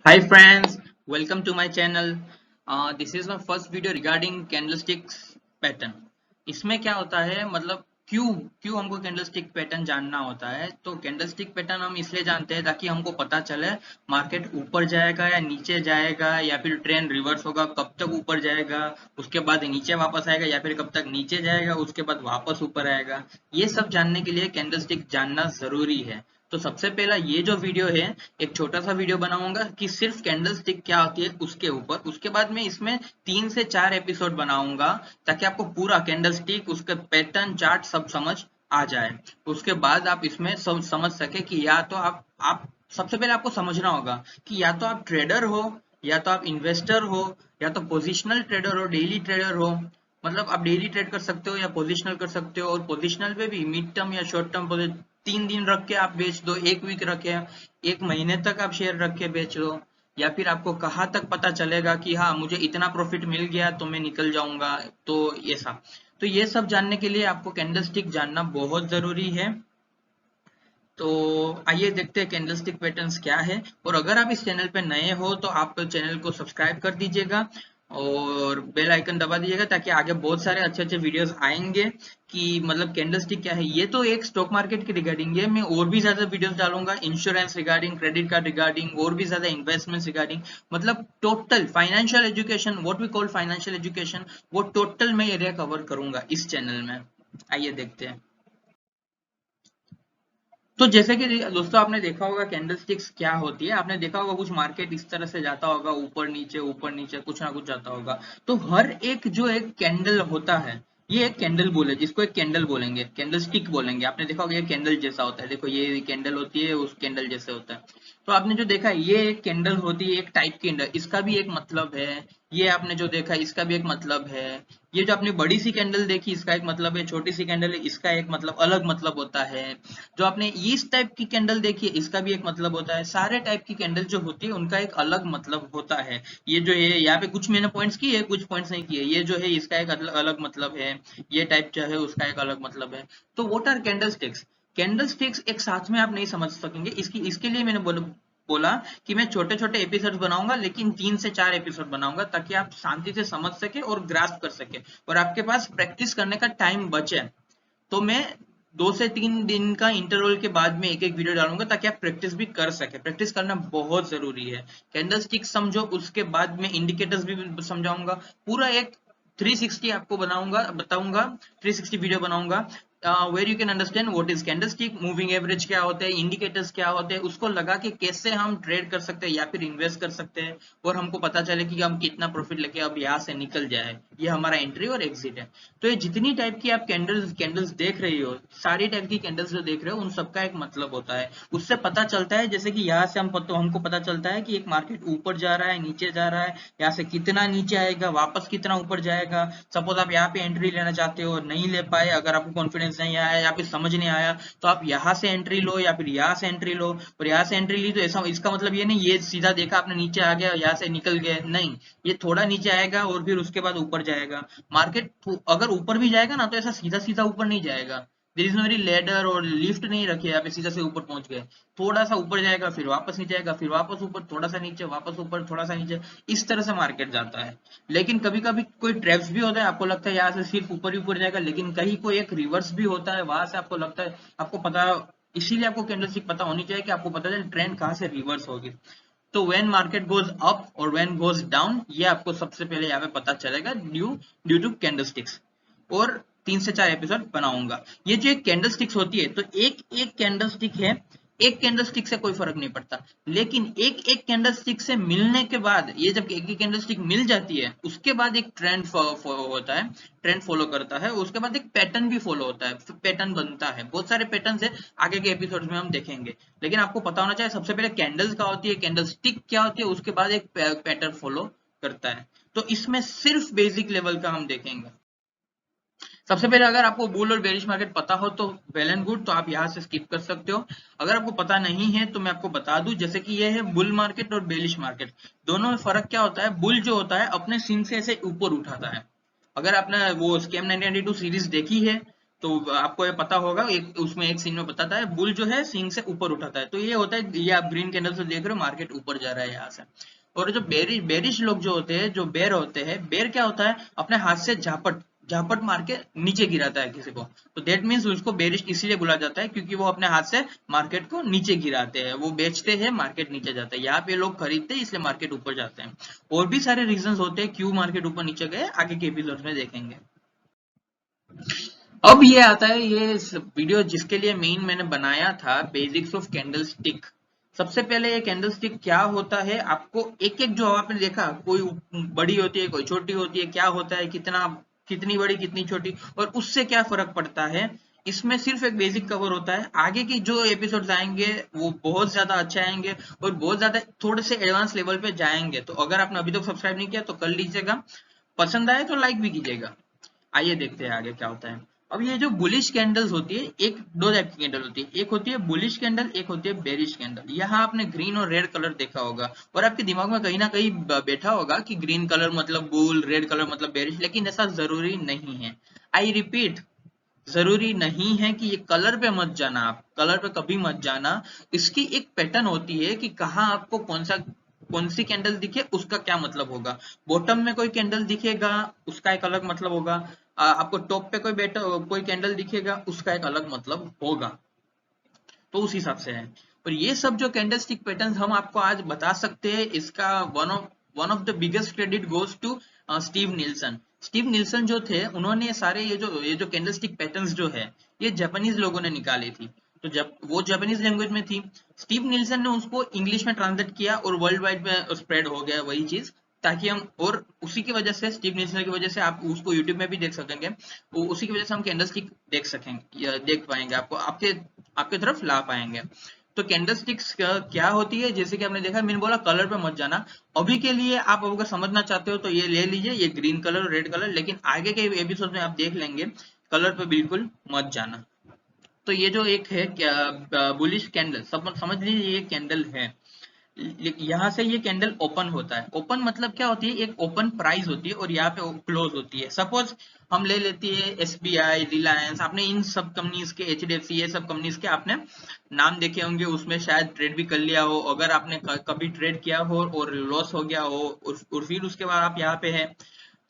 Hi friends, welcome to my channel. This is my first video regarding candlesticks pattern. इसमें क्या होता है मतलब क्यों क्यों हमको कैंडलस्टिक पैटर्न जानना होता है। तो कैंडलस्टिक पैटर्न हम इसलिए जानते हैं ताकि हमको पता चले मार्केट ऊपर जाएगा या नीचे जाएगा या फिर ट्रेंड रिवर्स होगा, कब तक ऊपर जाएगा, उसके बाद नीचे वापस आएगा या फिर कब तक नीचे जाएगा उसके बाद वापस ऊपर आएगा। ये सब जानने के लिए कैंडलस्टिक जानना जरूरी है। तो सबसे पहला ये जो वीडियो है, एक छोटा सा वीडियो बनाऊंगा कि सिर्फ कैंडल स्टिक क्या होती है उसके ऊपर। उसके बाद में इसमें 3 से 4 एपिसोड बनाऊंगा ताकि आपको पूरा कैंडल स्टिक उसके पैटर्न चार्ट सब समझ आ जाए। उसके बाद आप इसमें सब समझ सके कि या तो आप सबसे पहले आपको समझना होगा कि या तो आप ट्रेडर हो या तो आप इन्वेस्टर हो या तो पोजिशनल ट्रेडर हो, डेली ट्रेडर हो। मतलब आप डेली ट्रेड कर सकते हो या पोजिशनल कर सकते हो, और पोजिशनल पे भी मिड टर्म या शॉर्ट टर्म 3 दिन रख के आप बेच दो, एक वीक रखे, एक महीने तक आप शेयर रख के बेच दो। या फिर आपको कहाँ तक पता चलेगा कि हाँ मुझे इतना प्रॉफिट मिल गया तो मैं निकल जाऊंगा। तो ये सब तो ये सब जानने के लिए आपको कैंडलस्टिक जानना बहुत जरूरी है। तो आइए देखते हैं कैंडलस्टिक पैटर्न्स क्या है। और अगर आप इस चैनल पे नए हो तो आप चैनल को सब्सक्राइब कर दीजिएगा और बेल आइकन दबा दीजिएगा ताकि आगे बहुत सारे अच्छे अच्छे वीडियोस आएंगे कि मतलब कैंडलस्टिक क्या है। ये तो एक स्टॉक मार्केट के रिगार्डिंग है, मैं और भी ज्यादा वीडियोस डालूंगा, insurance regarding, credit card regarding, और भी ज्यादा इन्वेस्टमेंट्स रिगार्डिंग। मतलब total financial education, what we call financial education, वो टोटल मैं एरिया कवर करूंगा इस चैनल में। आइए देखते हैं। तो जैसे कि दोस्तों आपने देखा होगा कैंडलस्टिक्स क्या होती है, आपने देखा होगा कुछ मार्केट इस तरह से जाता होगा, ऊपर नीचे कुछ ना कुछ जाता होगा। तो हर एक जो एक कैंडल होता है, ये एक कैंडल बोले, जिसको एक कैंडल बोलेंगे, कैंडल स्टिक बोलेंगे। आपने देखा होगा ये कैंडल जैसा होता है, देखो ये कैंडल होती है उस कैंडल जैसे होता है। तो आपने जो देखा है ये एक कैंडल होती है, एक टाइप की कैंडल, इसका भी एक मतलब है। ये आपने जो देखा है इसका भी एक मतलब है। ये जो आपने बड़ी सी कैंडल देखी इसका एक मतलब है, छोटी सी कैंडल है इसका एक मतलब अलग मतलब होता है। जो आपने इस टाइप की कैंडल देखी है इसका भी एक मतलब होता है। सारे टाइप की कैंडल जो होती है उनका एक अलग मतलब होता है। ये जो है यहाँ पे कुछ मैंने पॉइंट्स किए, कुछ पॉइंट्स नहीं किए। ये जो है इसका एक अलग अलग मतलब है, ये टाइप जो है उसका एक अलग मतलब है। तो what are candle sticks? Candle sticks एक साथ में आप नहीं समझ सकेंगे। इसकी इसके लिए मैंने बोला कि मैं छोटे छोटे एपिसोड बनाऊंगा, लेकिन 3 से 4 एपिसोड बनाऊंगा ताकि आप शांति से समझ सके और ग्रास्प कर सके और आपके पास प्रैक्टिस करने का टाइम बचे। तो मैं 2 से 3 दिन का इंटरवल के बाद में एक एक वीडियो डालूंगा ताकि आप प्रैक्टिस भी कर सके। प्रैक्टिस करना बहुत जरूरी है। कैंडल स्टिक समझो, उसके बाद में इंडिकेटर्स भी समझाऊंगा। पूरा एक 360 आपको बनाऊंगा, बताऊंगा, 360 वीडियो बनाऊंगा, where you can understand what is candlestick, moving average क्या होते हैं, इंडिकेटर्स क्या होते हैं, उसको लगा के कैसे हम ट्रेड कर सकते हैं या फिर इन्वेस्ट कर सकते हैं, और हमको पता चले कि हम कितना प्रॉफिट लेके अब यहाँ से निकल जाए। ये हमारा एंट्री और एग्जिट है। तो ये जितनी टाइप की आप कैंडल्स कैंडल्स देख रही हो, सारी टाइप की कैंडल्स जो देख रहे हो उन सबका एक मतलब होता है। उससे पता चलता है, जैसे कि यहाँ से हमको पता चलता है कि एक मार्केट ऊपर जा रहा है, नीचे जा रहा है, यहाँ से कितना नीचे आएगा, वापस कितना ऊपर जाएगा। सपोज आप यहाँ पे एंट्री लेना चाहते हो और नहीं ले पाए, अगर आपको कॉन्फिडेंस नहीं आया या फिर समझ नहीं आया, तो आप यहाँ से एंट्री लो या फिर यहाँ से एंट्री लो। और यहाँ से एंट्री ली तो ऐसा इसका मतलब ये नहीं ये सीधा देखा आपने नीचे आ गया यहाँ से निकल गए, नहीं। ये थोड़ा नीचे आएगा और फिर उसके बाद ऊपर जाएगा। मार्केट अगर ऊपर भी जाएगा ना तो ऐसा सीधा सीधा ऊपर नहीं जाएगा। There is no very ladder और लिफ्ट नहीं रखी है, यहाँ पे सीधा से ऊपर पहुंच गए। थोड़ा सा ऊपर जाएगा, फिर वापस नीचे आएगा, फिर वापस ऊपर, थोड़ा सा नीचे, वापस ऊपर, थोड़ा सा नीचे। इस तरह से मार्केट जाता है। लेकिन कभी कभी कोई ट्रैप्स भी होता है, आपको लगता है यहाँ से सिर्फ ऊपर ही ऊपर जाएगा, लेकिन कहीं कोई एक रिवर्स भी होता है, वहां से आपको लगता है, आपको पता, इसीलिए आपको कैंडलस्टिक पता होनी चाहिए कि आपको पता चले ट्रेंड कहाँ से रिवर्स होगी। तो व्हेन मार्केट गोज अप और व्हेन गोज डाउन, ये आपको सबसे पहले यहाँ पे पता चलेगा ड्यू ड्यू टू कैंडलस्टिक्स। और 3 से 4 एपिसोड बनाऊंगा। ये जो एक कैंडलस्टिक्स होती है, तो एक एक कैंडलस्टिक है, एक कैंडलस्टिक से कोई फर्क नहीं पड़ता। लेकिन एक एक कैंडलस्टिक से मिलने के बाद, ये जब एक एक कैंडलस्टिक मिल जाती है उसके बाद एक ट्रेंड होता है, ट्रेंड फॉलो करता है, उसके बाद एक पैटर्न भी फॉलो होता है, पैटर्न बनता है। बहुत सारे पैटर्न है, आगे के एपिसोड में हम देखेंगे। लेकिन आपको पता होना चाहिए सबसे पहले कैंडल्स क्या होती है, कैंडल स्टिक क्या होती है, उसके बाद एक पैटर्न फॉलो करता है। तो इसमें सिर्फ बेसिक लेवल का हम देखेंगे। सबसे पहले अगर आपको बुल और बेरिश मार्केट पता हो तो वेल एंड गुड, तो आप यहाँ से स्किप कर सकते हो। अगर आपको पता नहीं है तो मैं आपको बता दूं, जैसे कि ये है बुल मार्केट और बेरिश मार्केट। दोनों में फर्क क्या होता है? बुल जो होता है अपने सीन से ऐसे ऊपर उठाता है। अगर आपने वो स्कैम 1992 सीरीज देखी है तो आपको ये पता होगा, एक उसमें एक सीन में बताता है बुल जो है सींग से ऊपर उठाता है, तो ये होता है, ये आप ग्रीन कैंडल से देख रहे हो मार्केट ऊपर जा रहा है यहाँ से। और जो बेरिश लोग जो होते हैं, जो बेर होते हैं, बेर क्या होता है, अपने हाथ से झापट झापट मार के नीचे गिराता है किसी को, तो दैट मीन्स उसको बेरिश इसीलिए बोला जाता है क्योंकि वो अपने हाथ से मार्केट को नीचे गिराते हैं, वो बेचते हैं, मार्केट नीचे जाता है, यहाँ पे लोग खरीदते हैं इसलिए मार्केट ऊपर जाते हैं। और भी सारे रीजन होते हैं क्यों मार्केट ऊपर नीचे गए, आगे के एपिसोड में देखेंगे। अब ये आता है ये वीडियो जिसके लिए मेन मैंने बनाया था, बेसिक्स ऑफ कैंडल स्टिक। सबसे पहले ये कैंडल स्टिक क्या होता है, आपको एक एक जो आपने देखा, कोई बड़ी होती है कोई छोटी होती है, क्या होता है, कितना कितनी बड़ी कितनी छोटी, और उससे क्या फर्क पड़ता है, इसमें सिर्फ एक बेसिक कवर होता है। आगे की जो एपिसोड्स आएंगे वो बहुत ज्यादा अच्छे आएंगे और बहुत ज्यादा थोड़े से एडवांस लेवल पे जाएंगे, तो अगर आपने अभी तक सब्सक्राइब नहीं किया तो कर लीजिएगा, पसंद आए तो लाइक भी कीजिएगा। आइए देखते हैं आगे क्या होता है। अब ये जो बुलिश कैंडल्स होती है, एक दो टाइप की कैंडल होती है, एक होती है बुलिश कैंडल, एक होती है बेरिश कैंडल। यहाँ आपने ग्रीन और रेड कलर देखा होगा और आपके दिमाग में कहीं ना कहीं बैठा होगा कि ग्रीन कलर मतलब बुल, रेड कलर मतलब बेरिश, लेकिन ऐसा जरूरी नहीं है। आई रिपीट, जरूरी नहीं है कि ये कलर पे मत जाना, आप कलर पे कभी मत जाना। इसकी एक पैटर्न होती है कि कहाँ आपको कौन सी कैंडल दिखे उसका क्या मतलब होगा। बॉटम में कोई कैंडल दिखेगा उसका एक अलग मतलब होगा, आपको टॉप पे कोई कैंडल दिखेगा उसका एक अलग मतलब होगा, तो उस हिसाब से है। और ये सब जो कैंडलस्टिक पैटर्न्स हम आपको आज बता सकते हैं, इसका one of the biggest credit goes to Steve Nielsen. Steve Nielsen जो थे, उन्होंने सारे ये जो कैंडलस्टिक पैटर्न्स जो है, ये जापानीज लोगों ने निकाली थी, तो जब वो जापानीज लैंग्वेज में थी, स्टीव नील्सन ने उसको इंग्लिश में ट्रांसलेट किया और वर्ल्ड वाइड में स्प्रेड हो गया वही चीज, ताकि हम, और उसी की वजह से, स्टीव नील्सन की वजह से आप उसको यूट्यूब में भी देख सकेंगे, वो उसी की वजह से हम कैंडलस्टिक देख सकेंगे या देख पाएंगे, आपको आपके आपके तरफ ला पाएंगे। तो कैंडल स्टिक्स क्या होती है, जैसे कि आपने देखा, मैंने बोला कलर पे मत जाना। अभी के लिए आप अगर समझना चाहते हो तो ये ले लीजिए, ये ग्रीन कलर और रेड कलर, लेकिन आगे के एपिसोड में आप देख लेंगे, कलर पे बिल्कुल मत जाना। तो ये जो एक है क्या बुलिश कैंडल, सब समझ लीजिए ये कैंडल है, यहाँ से ये कैंडल ओपन होता है। ओपन मतलब क्या होती है, एक ओपन प्राइस होती है और यहाँ पे क्लोज होती है। सपोज हम ले लेती है एसबीआई, रिलायंस, आपने इन सब कंपनीज के, एचडीएफसी, ये सब कंपनीज के आपने नाम देखे होंगे, उसमें शायद ट्रेड भी कर लिया हो, अगर आपने कभी ट्रेड किया हो और लॉस हो गया हो और फिर उसके बाद आप यहाँ पे है,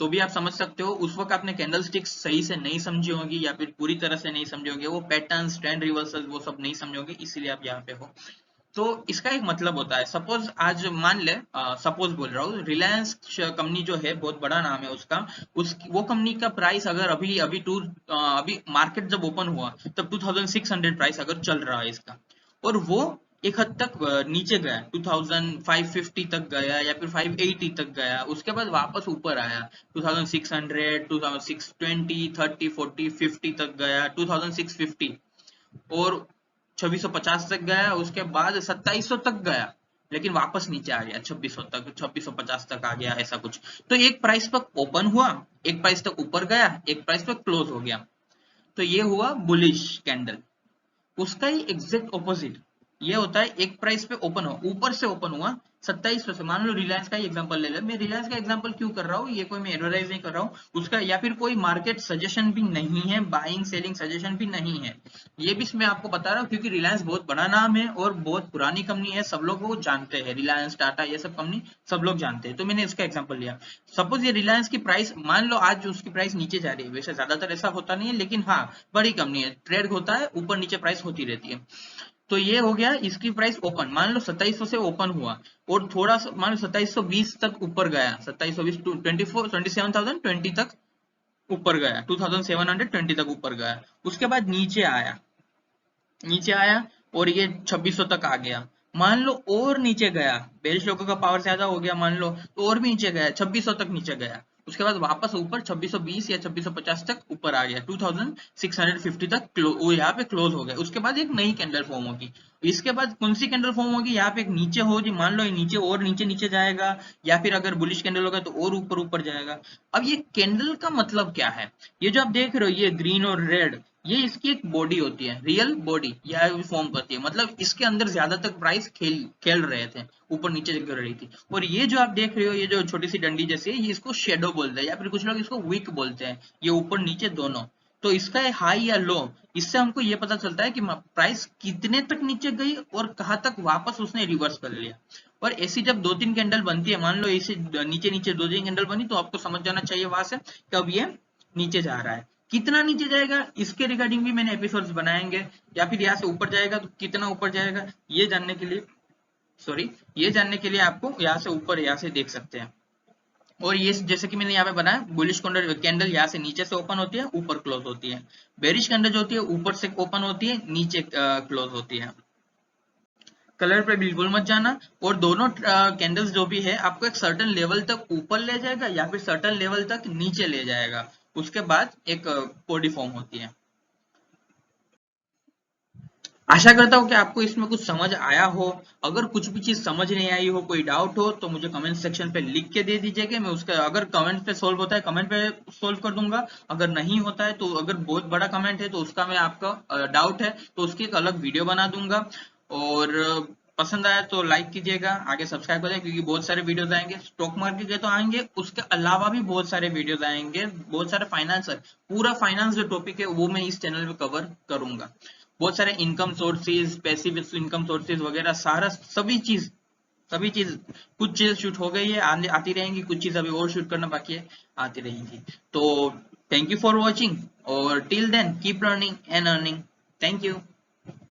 तो भी आप समझ सकते हो उस वक्त आपने कैंडल स्टिक्स सही से नहीं समझी होगी या फिर पूरी तरह से नहीं समझे होंगे, वो पैटर्न्स, ट्रेंड रिवर्सल, वो सब नहीं समझोगे, इसीलिए आप यहाँ पे हो। तो इसका एक मतलब होता है, सपोज आज मान ले, सपोज बोल रहा हूँ, रिलायंस कंपनी जो है, बहुत बड़ा नाम है उसका, उस वो कंपनी का प्राइस अगर अभी अभी अभी मार्केट जब ओपन हुआ तब 2600 प्राइस अगर चल रहा है इसका, और वो एक हद तक नीचे गया, 2550 तक गया या फिर 580 तक गया, उसके बाद वापस ऊपर आया 2600, 2620, 30, 40, 50 तक गया, 2650, और 2650 तक गया, उसके बाद 2700 तक गया, लेकिन वापस नीचे आ गया 2600 तक, 2650 तक आ गया, ऐसा कुछ। तो एक प्राइस पर ओपन हुआ, एक प्राइस तक ऊपर गया, एक प्राइस पर क्लोज हो गया, तो ये हुआ बुलिश कैंडल। उसका ही एग्जैक्ट ऑपोजिट ये होता है, एक प्राइस पे ओपन हुआ, ऊपर से ओपन हुआ 2700 से, मान लो रिलायंस का ही एग्जांपल ले ले, मैं रिलायंस का एग्जांपल क्यों कर रहा हूँ, ये कोई मैं एडवर्टाइज नहीं कर रहा हूँ उसका, या फिर कोई मार्केट सजेशन भी नहीं है, बाइंग सेलिंग सजेशन भी नहीं है, ये भी मैं आपको बता रहा हूँ क्योंकि रिलायंस बहुत बड़ा नाम है और बहुत पुरानी कंपनी है, सब लोग वो जानते हैं, रिलायंस, टाटा, ये सब कंपनी सब लोग जानते हैं, तो मैंने इसका एग्जांपल लिया। सपोज ये रिलायंस की प्राइस, मान लो आज उसकी प्राइस नीचे जा रही है, वैसे ज्यादातर ऐसा होता नहीं है, लेकिन हाँ, बड़ी कंपनी है, ट्रेड होता है, ऊपर नीचे प्राइस होती रहती है। तो ये हो गया, इसकी प्राइस ओपन, मान लो 2700 से ओपन हुआ और थोड़ा सा मान लो 2720 तक ऊपर गया, 2720, 27,020 तक ऊपर गया, 2720 तक ऊपर गया, उसके बाद नीचे आया और ये 2600 तक आ गया, मान लो और नीचे गया, बेरिश लोगों का पावर ज्यादा हो गया मान लो, तो और भी नीचे गया, 2600 तक नीचे गया, उसके बाद वापस ऊपर 2620 या 2650 तक ऊपर आ गया, 2650 तक वो यहाँ पे क्लोज हो गया, उसके बाद एक नई कैंडल फॉर्म होगी। इसके बाद कौन सी कैंडल फॉर्म होगी, यहाँ पे एक नीचे होगी, मान लो ये नीचे और नीचे नीचे जाएगा, या फिर अगर बुलिश कैंडल होगा तो और ऊपर ऊपर जाएगा। अब ये कैंडल का मतलब क्या है, ये जो आप देख रहे हो, ये ग्रीन और रेड, ये इसकी एक बॉडी होती है, रियल बॉडी यह फॉर्म करती है, मतलब इसके अंदर ज्यादा तक प्राइस खेल खेल रहे थे, ऊपर नीचे कर रही थी। और ये जो आप देख रहे हो, ये जो छोटी सी डंडी जैसी है, ये इसको शेडो बोलते हैं, या फिर कुछ लोग इसको विक बोलते हैं, ये ऊपर नीचे दोनों, तो इसका हाई या लो, इससे हमको ये पता चलता है कि प्राइस कितने तक नीचे गई और कहाँ तक वापस उसने रिवर्स कर लिया। और ऐसी जब 2-3 कैंडल बनती है, मान लो ऐसे नीचे नीचे 2-3 कैंडल बनी, तो आपको समझ जाना चाहिए वहां से कब ये नीचे जा रहा है। कितना नीचे जाएगा इसके रिगार्डिंग भी मैंने एपिसोड्स बनाएंगे, या फिर यहाँ से ऊपर जाएगा तो कितना ऊपर जाएगा, ये जानने के लिए सॉरी ये जानने के लिए आपको यहाँ से ऊपर यहाँ से देख सकते हैं। और ये जैसे कि मैंने यहाँ पे बनाया, बुलिश कैंडल यहाँ से नीचे से ओपन होती है, ऊपर क्लोज होती है। बेरिश कैंडल जो होती है ऊपर से ओपन होती है, नीचे क्लोज होती है। कलर पे बिल्कुल मत जाना। और दोनों कैंडल्स जो भी है आपको एक सर्टेन लेवल तक ऊपर ले जाएगा या फिर सर्टेन लेवल तक नीचे ले जाएगा, उसके बाद एक बॉडी फॉर्म होती है। आशा करता हूँ कि आपको इसमें कुछ समझ आया हो। अगर कुछ भी चीज समझ नहीं आई हो, कोई डाउट हो, तो मुझे कमेंट सेक्शन पे लिख के दे दीजिएगा। मैं उसका अगर कमेंट पे सोल्व होता है कमेंट पे सोल्व कर दूंगा, अगर नहीं होता है तो अगर बहुत बड़ा कमेंट है तो उसका मैं आपका डाउट है तो उसकी एक अलग वीडियो बना दूंगा। और पसंद आया तो लाइक कीजिएगा, आगे सब्सक्राइब करें, क्योंकि बहुत सारे वीडियोस आएंगे स्टॉक मार्केट के तो आएंगे, उसके अलावा भी बहुत सारे वीडियोस आएंगे, बहुत सारे फाइनेंस, पूरा फाइनेंस जो टॉपिक है वो मैं इस चैनल पे कवर करूंगा। बहुत सारे income sources, passive income sources वगैरह सारा सभी चीज कुछ चीज शूट हो गई है, आती रहेंगी, कुछ चीज अभी और शूट करना बाकी है, आती रहेंगी। तो थैंक यू फॉर वॉचिंग, और till then keep learning and earning. Thank you.